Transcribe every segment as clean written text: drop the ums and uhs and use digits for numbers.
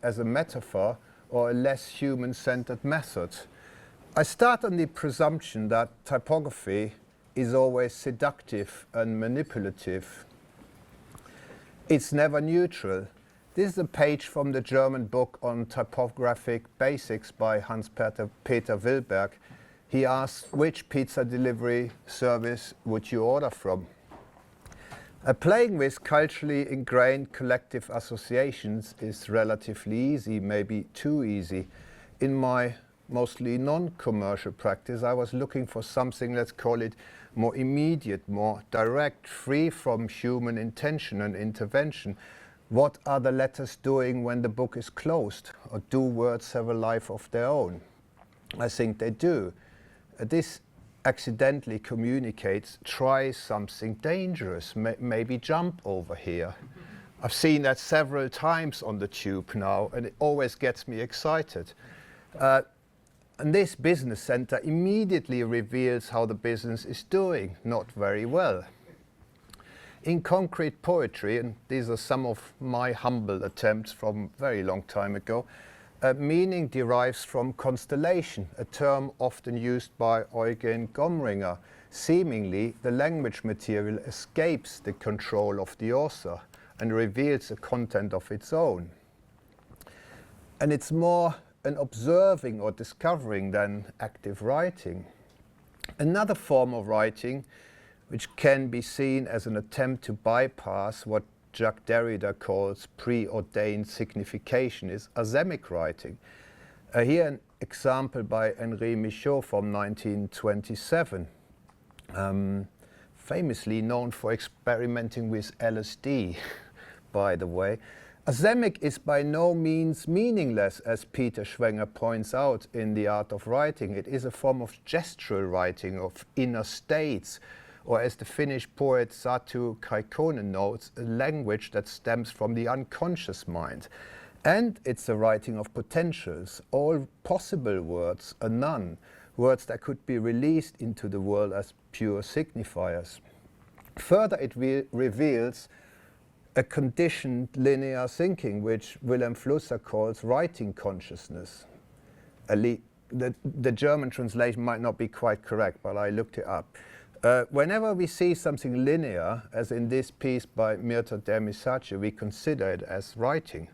as a metaphor or a less human-centered method. I start on the presumption that typography is always seductive and manipulative. It's never neutral. This is a page from the German book on typographic basics by Hans-Peter Wilberg. He asks, which pizza delivery service would you order from? Playing with culturally ingrained collective associations is relatively easy, maybe too easy. In my mostly non-commercial practice, I was looking for something, let's call it, more immediate, more direct, free from human intention and intervention. What are the letters doing when the book is closed? Or do words have a life of their own? I think they do. This accidentally communicates, try something dangerous, maybe jump over here. I've seen that several times on the tube now, and it always gets me excited. And this business center immediately reveals how the business is doing, not very well. In concrete poetry, and these are some of my humble attempts from a very long time ago, meaning derives from constellation, a term often used by Eugen Gomringer. Seemingly, the language material escapes the control of the author and reveals a content of its own. And it's more an observing or discovering than active writing. Another form of writing, which can be seen as an attempt to bypass what Jacques Derrida calls preordained signification, is asemic writing. Here an example by Henri Michaud from 1927, famously known for experimenting with LSD, by the way. Asemic is by no means meaningless, as Peter Schwenger points out in The Art of Writing. It is a form of gestural writing, of inner states, or as the Finnish poet Satu Kaikkonen notes, a language that stems from the unconscious mind. And it's a writing of potentials, all possible words are none, words that could be released into the world as pure signifiers. Further, it reveals a conditioned linear thinking, which Wilhelm Flusser calls writing consciousness. The German translation might not be quite correct, but I looked it up. Whenever we see something linear, as in this piece by Mirta Dermisace, we consider it as writing.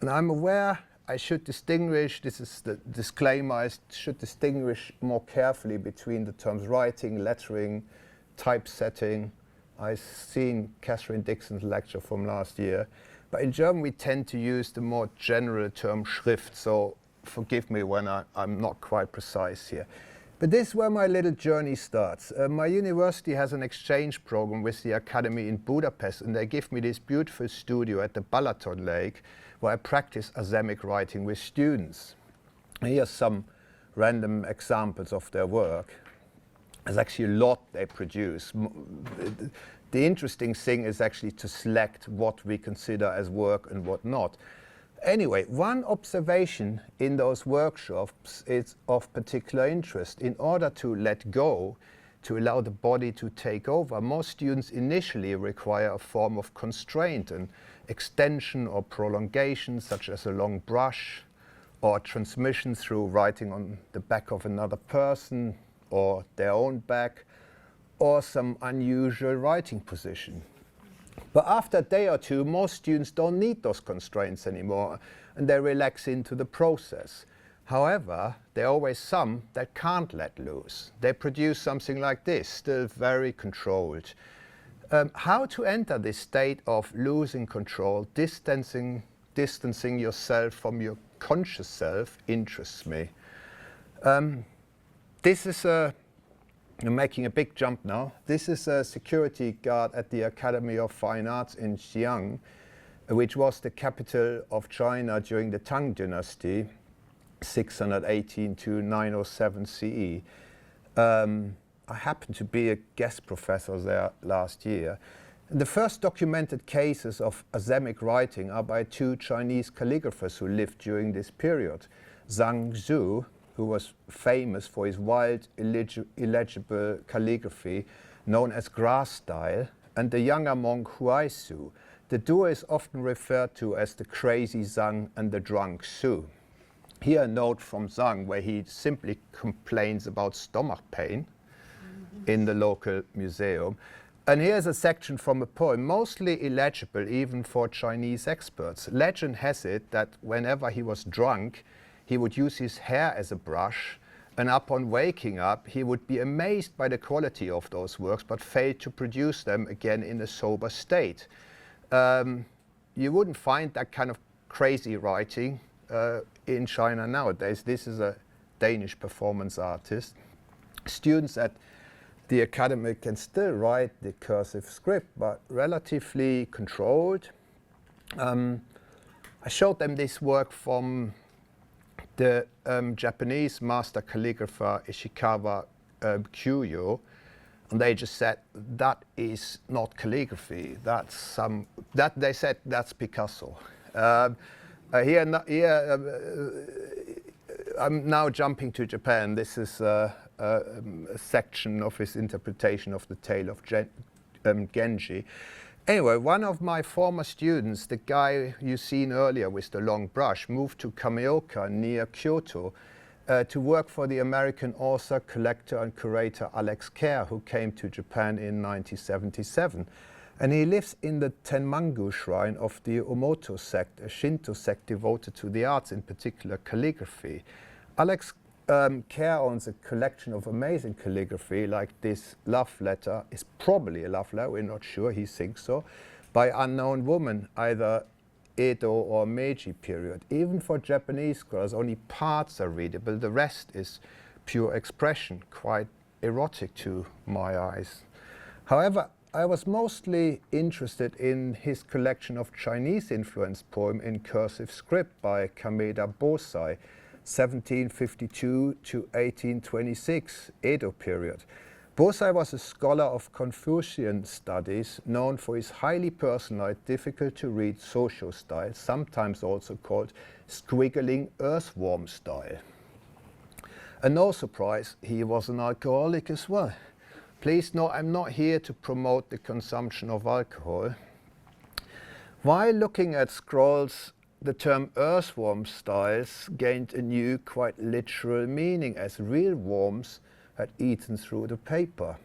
And I'm aware I should distinguish, this is the disclaimer, I should distinguish more carefully between the terms writing, lettering, typesetting. I've seen Catherine Dixon's lecture from last year. But in German, we tend to use the more general term Schrift, so forgive me when I'm not quite precise here. But this is where my little journey starts. My university has an exchange program with the Academy in Budapest, and they give me this beautiful studio at the Balaton Lake, where I practice asemic writing with students. And here's some random examples of their work. There's actually a lot they produce. The interesting thing is actually to select what we consider as work and what not. Anyway, one observation in those workshops is of particular interest. In order to let go, to allow the body to take over, most students initially require a form of constraint, an extension or prolongation, such as a long brush, or transmission through writing on the back of another person, or their own back, or some unusual writing position. But after a day or two, most students don't need those constraints anymore, and they relax into the process. However, there are always some that can't let loose. They produce something like this, still very controlled. How to enter this state of losing control, distancing yourself from your conscious self, interests me. This is I'm making a big jump now. This is a security guard at the Academy of Fine Arts in Xi'an, which was the capital of China during the Tang Dynasty, 618 to 907 CE. I happened to be a guest professor there last year. The first documented cases of asemic writing are by two Chinese calligraphers who lived during this period. Zhang Zhu, who was famous for his wild, illegible calligraphy known as grass style, and the younger monk Huaisu, The duo is often referred to as the crazy Zhang and the drunk Su. Here a note from Zhang where he simply complains about stomach pain in the local museum. And here's a section from a poem, mostly illegible even for Chinese experts. Legend has it that whenever he was drunk, he would use his hair as a brush, and upon waking up, he would be amazed by the quality of those works, but fail to produce them again in a sober state. You wouldn't find that kind of crazy writing in China nowadays. This is a Danish performance artist. Students at the academy can still write the cursive script, but relatively controlled. I showed them this work from the Japanese master calligrapher Ishikawa Kyoyo, and they just said that is not calligraphy. They said that's Picasso. I'm now jumping to Japan. This is a section of his interpretation of the tale of Genji. Anyway, one of my former students, the guy you seen earlier with the long brush, moved to Kameoka near Kyoto to work for the American author, collector and curator Alex Kerr, who came to Japan in 1977. And he lives in the Tenmangu Shrine of the Omoto sect, a Shinto sect devoted to the arts, in particular calligraphy. Alex Kerr owns a collection of amazing calligraphy, like this love letter is probably a love letter, we're not sure, he thinks so, by unknown woman, either Edo or Meiji period. Even for Japanese scholars, only parts are readable, the rest is pure expression, quite erotic to my eyes. However, I was mostly interested in his collection of Chinese-influenced poem in cursive script by Kameda Bosai, 1752 to 1826, Edo period. Bosai was a scholar of Confucian studies, known for his highly personalized, difficult to read social style, sometimes also called squiggling earthworm style. And no surprise, he was an alcoholic as well. Please note, I'm not here to promote the consumption of alcohol. While looking at scrolls, the term earthworm styles gained a new, quite literal meaning, as real worms had eaten through the paper.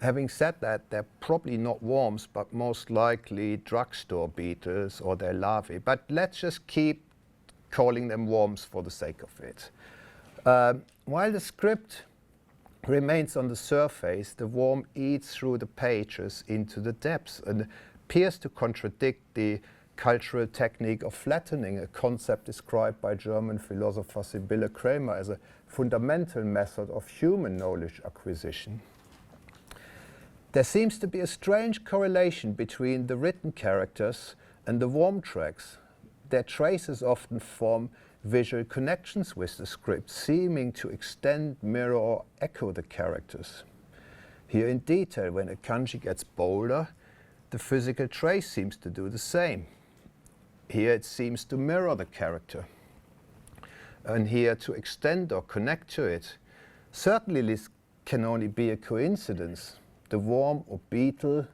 Having said that, they're probably not worms, but most likely drugstore beetles or their larvae. But let's just keep calling them worms for the sake of it. While the script remains on the surface, the worm eats through the pages into the depths and appears to contradict the cultural technique of flattening, a concept described by German philosopher Sibylle Kramer as a fundamental method of human knowledge acquisition. There seems to be a strange correlation between the written characters and the worm tracks. Their traces often form visual connections with the script, seeming to extend, mirror, or echo the characters. Here in detail, when a kanji gets bolder, the physical trace seems to do the same. Here it seems to mirror the character, and here to extend or connect to it. Certainly this can only be a coincidence. The worm or beetle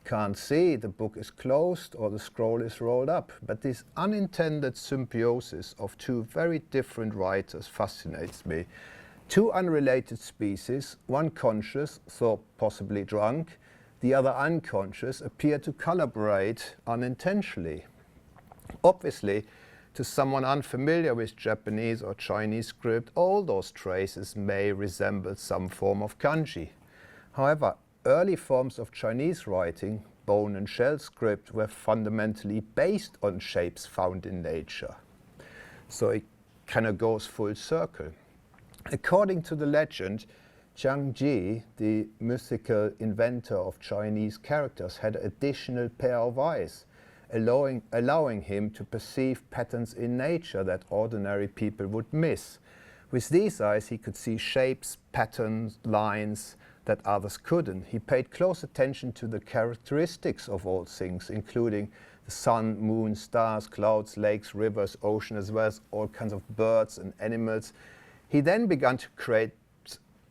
can't see, the book is closed or the scroll is rolled up, but this unintended symbiosis of two very different writers fascinates me. Two unrelated species, one conscious, so possibly drunk, the other unconscious, appear to collaborate unintentionally. Obviously, to someone unfamiliar with Japanese or Chinese script, all those traces may resemble some form of kanji. However, early forms of Chinese writing, bone and shell script, were fundamentally based on shapes found in nature. So it kind of goes full circle. According to the legend, Zhang Ji, the mythical inventor of Chinese characters, had an additional pair of eyes, allowing him to perceive patterns in nature that ordinary people would miss. With these eyes, he could see shapes, patterns, lines that others couldn't. He paid close attention to the characteristics of all things, including the sun, moon, stars, clouds, lakes, rivers, ocean, as well as all kinds of birds and animals. He then began to create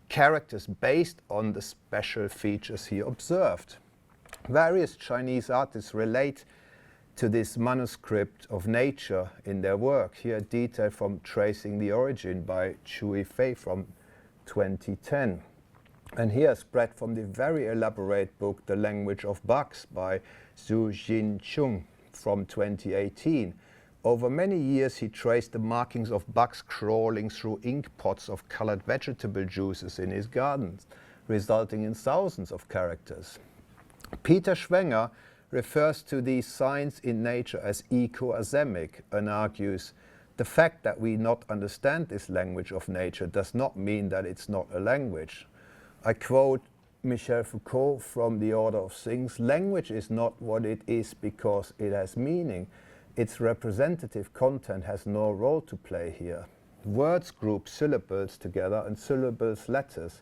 characters based on the special features he observed. Various Chinese artists relate to this manuscript of nature in their work. Here, detail from Tracing the Origin by Chui Fei from 2010. And here, a spread from the very elaborate book The Language of Bugs by Zhu Jincheng from 2018. Over many years, he traced the markings of bugs crawling through ink pots of colored vegetable juices in his gardens, resulting in thousands of characters. Peter Schwenger refers to these signs in nature as ecoasemic and argues, the fact that we not understand this language of nature does not mean that it's not a language. I quote Michel Foucault from The Order of Things, language is not what it is because it has meaning. Its representative content has no role to play here. Words group syllables together and syllables letters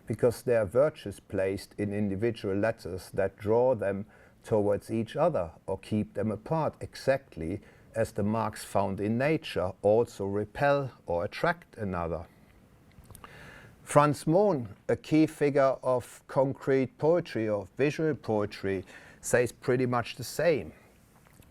because they are virtues placed in individual letters that draw them towards each other or keep them apart, exactly as the marks found in nature also repel or attract another. Franz Mohn, a key figure of concrete poetry, of visual poetry, says pretty much the same.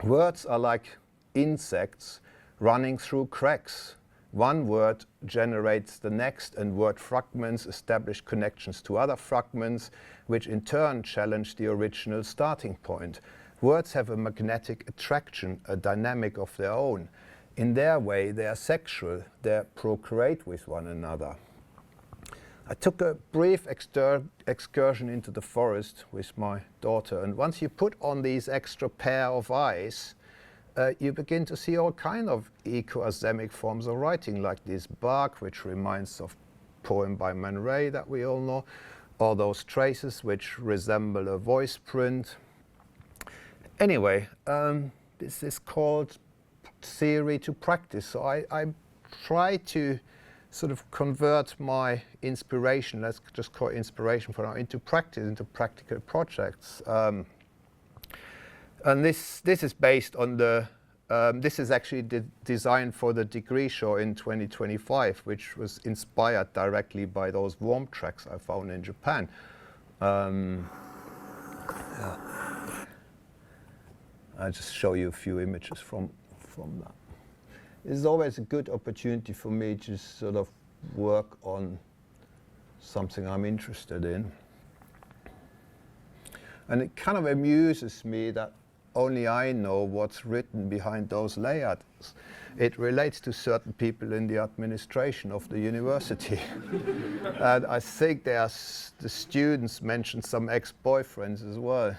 Words are like insects running through cracks. One word generates the next, and word fragments establish connections to other fragments, which in turn challenge the original starting point. Words have a magnetic attraction, a dynamic of their own. In their way, they are sexual, they procreate with one another. I took a brief excursion into the forest with my daughter, and once you put on these extra pair of eyes, you begin to see all kind of ecoasemic forms of writing, like this bark, which reminds of a poem by Man Ray that we all know, or those traces which resemble a voice print. Anyway, this is called theory to practice. So I try to sort of convert my inspiration, let's just call it inspiration for now, into practice, into practical projects. And this is based on the, this is actually designed for the degree show in 2025, which was inspired directly by those worm tracks I found in Japan. Yeah. I'll just show you a few images from that. This is always a good opportunity for me to sort of work on something I'm interested in. And it kind of amuses me that only I know what's written behind those layouts. It relates to certain people in the administration of the university. And I think the students mentioned some ex-boyfriends as well.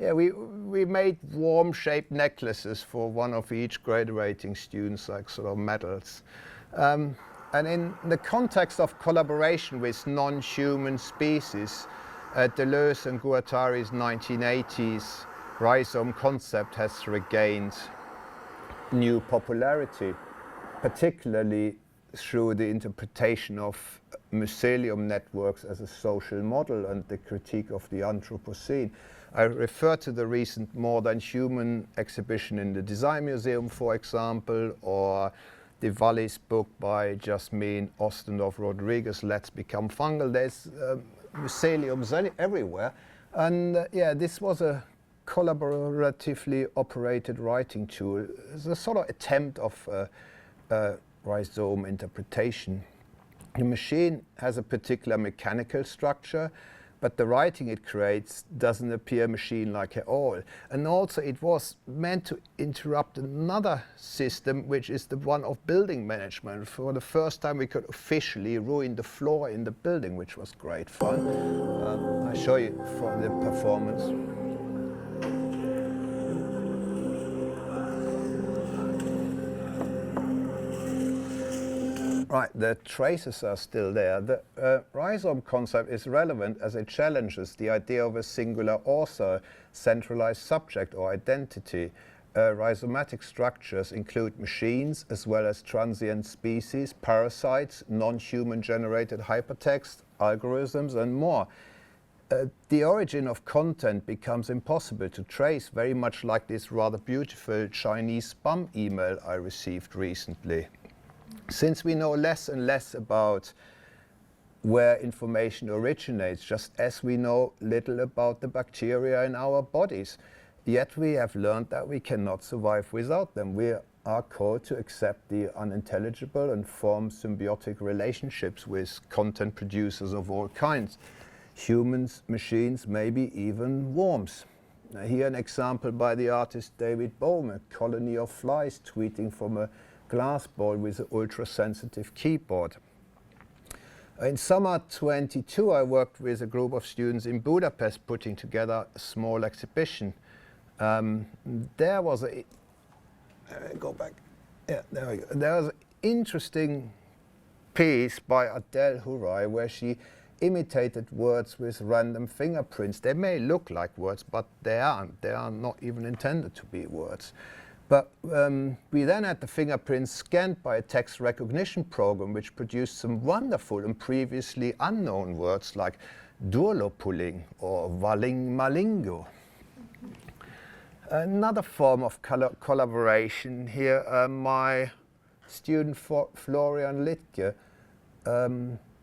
Yeah, we made worm-shaped necklaces for one of each graduating students, like sort of medals. And in the context of collaboration with non-human species, Deleuze and Guattari's 1980s rhizome concept has regained new popularity, particularly through the interpretation of mycelium networks as a social model and the critique of the Anthropocene. I refer to the recent More Than Human exhibition in the Design Museum, for example, or the Wallis book by Jasmine Ostendorf-Rodriguez, Let's Become Fungal. There's myceliums everywhere. And yeah, this was a collaboratively operated writing tool. It's a sort of attempt of rhizome interpretation. The machine has a particular mechanical structure, but the writing it creates doesn't appear machine-like at all. And also it was meant to interrupt another system, which is the one of building management. For the first time we could officially ruin the floor in the building, which was great fun. I'll show you from the performance. Right, the traces are still there. The rhizome concept is relevant as it challenges the idea of a singular author, centralized subject or identity. Rhizomatic structures include machines as well as transient species, parasites, non-human generated hypertext, algorithms and more. The origin of content becomes impossible to trace, very much like this rather beautiful Chinese spam email I received recently. Since we know less and less about where information originates, just as we know little about the bacteria in our bodies. Yet we have learned that we cannot survive without them. We are called to accept the unintelligible and form symbiotic relationships with content producers of all kinds. Humans, machines, maybe even worms. Now, here an example by the artist David Bohm, a colony of flies tweeting from a glass ball with an ultra-sensitive keyboard. In summer 22, I worked with a group of students in Budapest putting together a small exhibition. There was a go back. Yeah, there we go. There was an interesting piece by Adele Huray where she imitated words with random fingerprints. They may look like words, but they aren't. They are not even intended to be words. But we then had the fingerprints scanned by a text recognition program which produced some wonderful and previously unknown words like durlopuling or valing malingo. Another form of collaboration here, my student Florian Littke,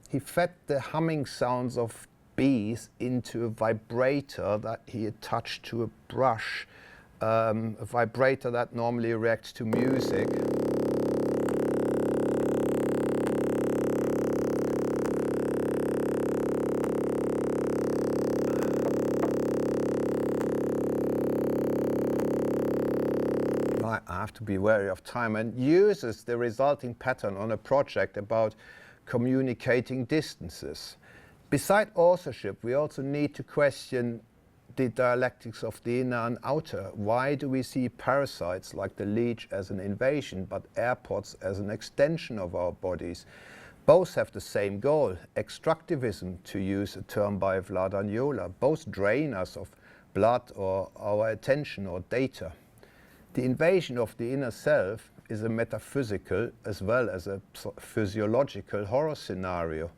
he fed the humming sounds of bees into a vibrator that he attached to a brush, a vibrator that normally reacts to music. I have to be wary of time, and uses the resulting pattern on a project about communicating distances. Beside authorship, we also need to question the dialectics of the inner and outer. Why do we see parasites like the leech as an invasion, but airpods as an extension of our bodies? Both have the same goal, extractivism, to use a term by Vlad Agnola. Both drain us of blood or our attention or data. The invasion of the inner self is a metaphysical as well as a physiological horror scenario,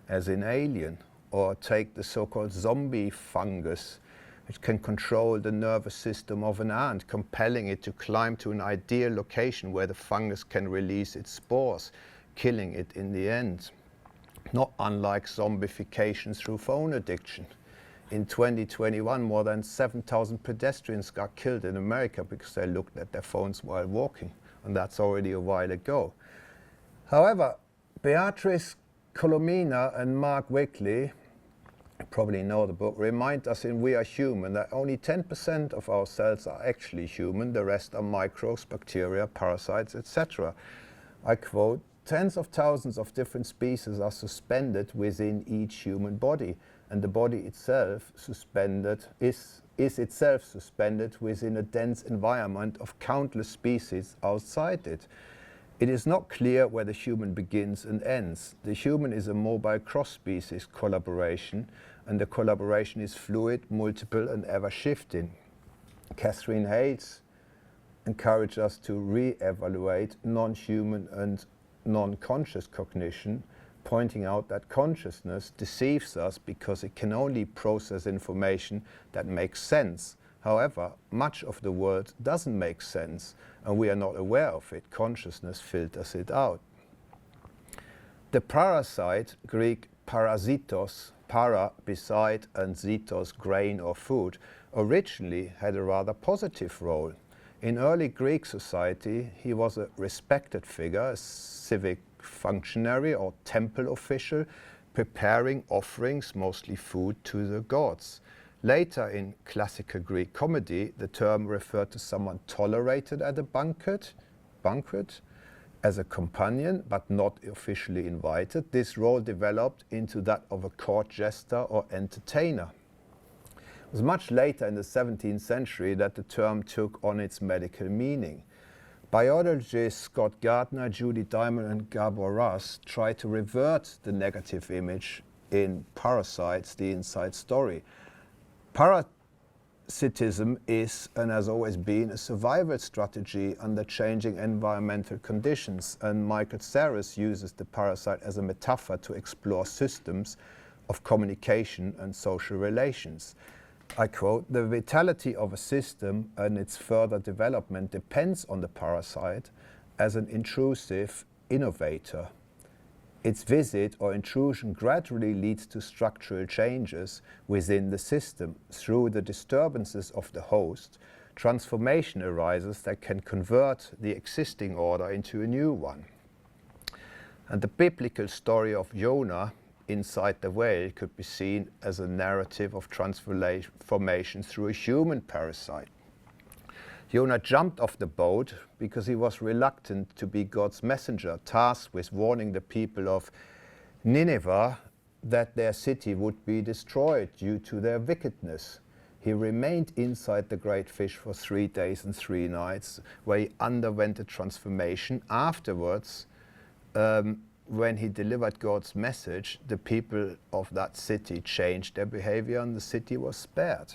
as in Alien. Or take the so-called zombie fungus, which can control the nervous system of an ant, compelling it to climb to an ideal location where the fungus can release its spores, killing it in the end. Not unlike zombification through phone addiction. In 2021, more than 7,000 pedestrians got killed in America because they looked at their phones while walking, and that's already a while ago. However, Beatrice Colomina and Mark Wiggly, you probably know the book, remind us in We Are Human that only 10% of our cells are actually human, the rest are microbes, bacteria, parasites, etc. I quote, "Tens of thousands of different species are suspended within each human body, and the body itself is itself suspended within a dense environment of countless species outside it. It is not clear where the human begins and ends. The human is a mobile cross-species collaboration, and the collaboration is fluid, multiple, and ever-shifting." Catherine Hayes encouraged us to re-evaluate non-human and non-conscious cognition, pointing out that consciousness deceives us because it can only process information that makes sense. However, much of the world doesn't make sense, and we are not aware of it. Consciousness filters it out. The parasite, Greek parasitos, para, beside, and zitos, grain or food, originally had a rather positive role. In early Greek society, he was a respected figure, a civic functionary or temple official, preparing offerings, mostly food, to the gods. Later in classical Greek comedy, the term referred to someone tolerated at a banquet, as a companion, but not officially invited. This role developed into that of a court jester or entertainer. It was much later in the 17th century that the term took on its medical meaning. Biologists Scott Gardner, Judy Diamond, and Gabor Russ tried to revert the negative image in Parasites, the Inside Story. Parasitism is, and has always been, a survival strategy under changing environmental conditions, and Michael Saris uses the parasite as a metaphor to explore systems of communication and social relations. I quote, "The vitality of a system and its further development depends on the parasite as an intrusive innovator. its visit or intrusion gradually leads to structural changes within the system. Through the disturbances of the host, transformation arises that can convert the existing order into a new one. And the biblical story of Jonah inside the whale could be seen as a narrative of transformation through a human parasite. Jonah jumped off the boat because he was reluctant to be God's messenger, tasked with warning the people of Nineveh that their city would be destroyed due to their wickedness. He remained inside the great fish for 3 days and 3 nights, where he underwent a transformation. Afterwards, when he delivered God's message, the people of that city changed their behavior and the city was spared.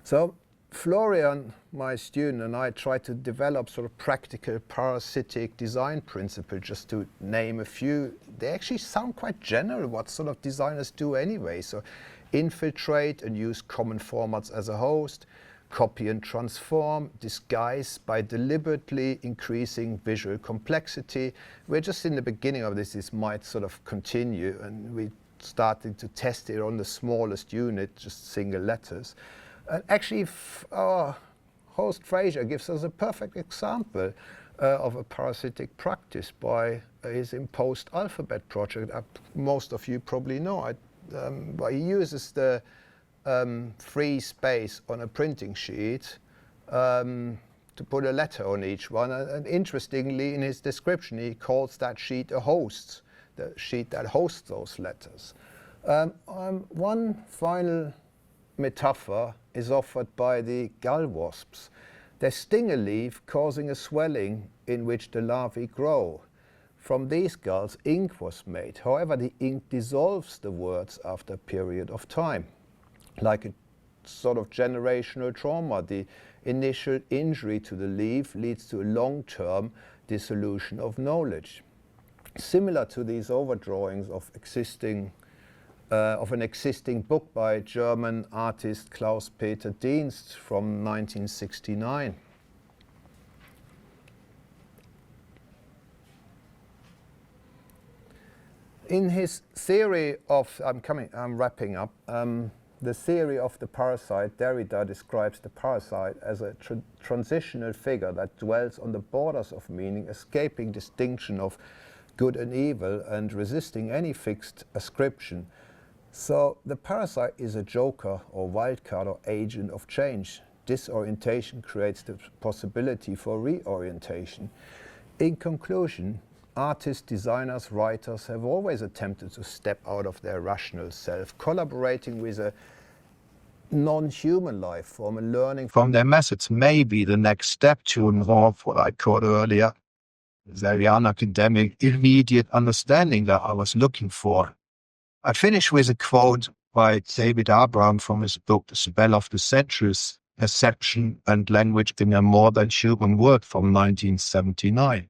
So Florian, my student, and I tried to develop sort of practical parasitic design principles, just to name a few. They actually sound quite general, what sort of designers do anyway. So infiltrate and use common formats as a host, copy and transform, disguise by deliberately increasing visual complexity. We're just in the beginning of this. This might sort of continue, and we're starting to test it on the smallest unit, just single letters. And actually, our host Fraser gives us a perfect example of a parasitic practice by his imposed alphabet project. Most of you probably know it. But he uses the free space on a printing sheet to put a letter on each one. And interestingly, in his description, he calls that sheet a host, the sheet that hosts those letters. One final metaphor is offered by the gall wasps. They sting a leaf, causing a swelling in which the larvae grow. From these galls, ink was made. However, the ink dissolves the words after a period of time. Like a sort of generational trauma, the initial injury to the leaf leads to a long-term dissolution of knowledge. Similar to these overdrawings of an existing book by German artist Klaus-Peter Dienst from 1969. In his theory of, I'm wrapping up, the theory of the parasite, Derrida describes the parasite as a transitional figure that dwells on the borders of meaning, escaping distinction of good and evil and resisting any fixed ascription. So the parasite is a joker or wildcard or agent of change. Disorientation creates the possibility for reorientation. In conclusion, artists, designers, writers have always attempted to step out of their rational self, collaborating with a non-human life form and learning from their methods may be the next step to involve what I called earlier the Xi'an academic immediate understanding that I was looking for. I finish with a quote by David Abraham from his book, The Spell of the Centuries, Perception and Language in a More Than Human World from 1979.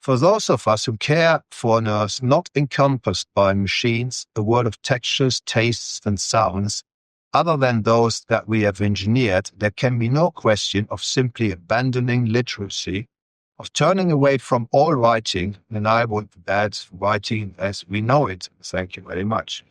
For those of us who care for an earth not encompassed by machines, a world of textures, tastes, and sounds, other than those that we have engineered, there can be no question of simply abandoning literacy, of turning away from all writing, and I would add writing as we know it. Thank you very much.